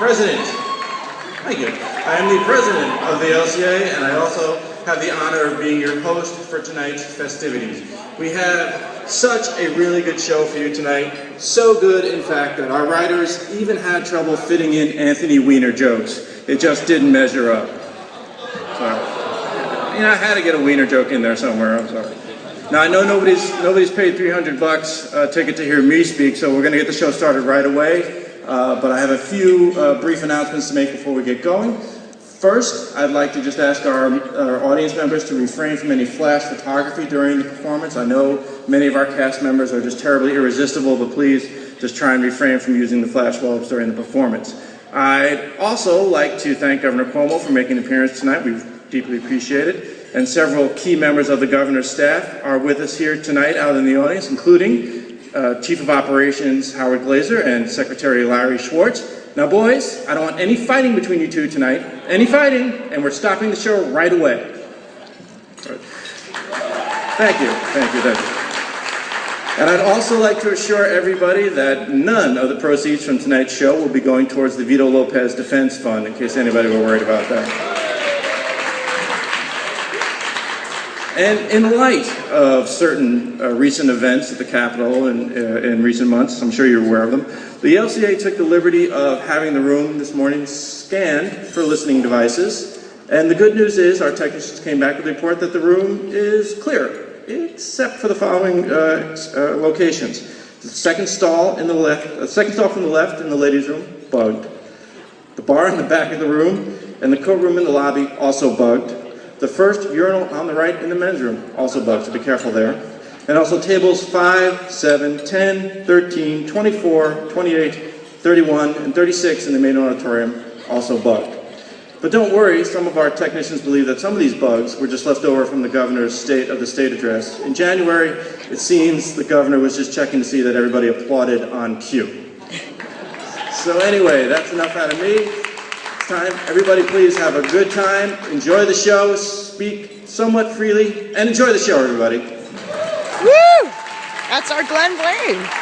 president. Thank you. I am the president of the LCA, and I also have the honor of being your host for tonight's festivities. We have such a really good show for you tonight. So good, in fact, that our writers even had trouble fitting in Anthony Weiner jokes. It just didn't measure up. Sorry. You know, I had to get a Weiner joke in there somewhere. I'm sorry. Now, I know nobody's paid $300 ticket to hear me speak, so we're going to get the show started right away. But I have a few brief announcements to make before we get going. First, I'd like to just ask our audience members to refrain from any flash photography during the performance. I know many of our cast members are just terribly irresistible, but please just try and refrain from using the flash bulbs during the performance. I'd also like to thank Governor Cuomo for making an appearance tonight. We deeply appreciate it. And several key members of the governor's staff are with us here tonight out in the audience, including Chief of Operations Howard Glazer and Secretary Larry Schwartz. Now boys, I don't want any fighting between you two tonight. Any fighting, and we're stopping the show right away. Thank you. And I'd also like to assure everybody that none of the proceeds from tonight's show will be going towards the Vito Lopez Defense Fund, in case anybody were worried about that. And in light of certain recent events at the Capitol in recent months, I'm sure you're aware of them, the LCA took the liberty of having the room this morning scanned for listening devices. And the good news is our technicians came back with a report that the room is clear, except for the following locations. The second stall from the left in the ladies' room, bugged. The bar in the back of the room and the courtroom in the lobby, also bugged. The first urinal on the right in the men's room, also bugged, so be careful there. And also tables 5, 7, 10, 13, 24, 28, 31, and 36 in the main auditorium, also bugged. But don't worry, some of our technicians believe that some of these bugs were just left over from the governor's State address. In January, it seems the governor was just checking to see that everybody applauded on cue. So anyway, that's enough out of me. Time. Everybody please have a good time, enjoy the show, speak somewhat freely, and enjoy the show, everybody. Woo! That's our Glenn Blaine.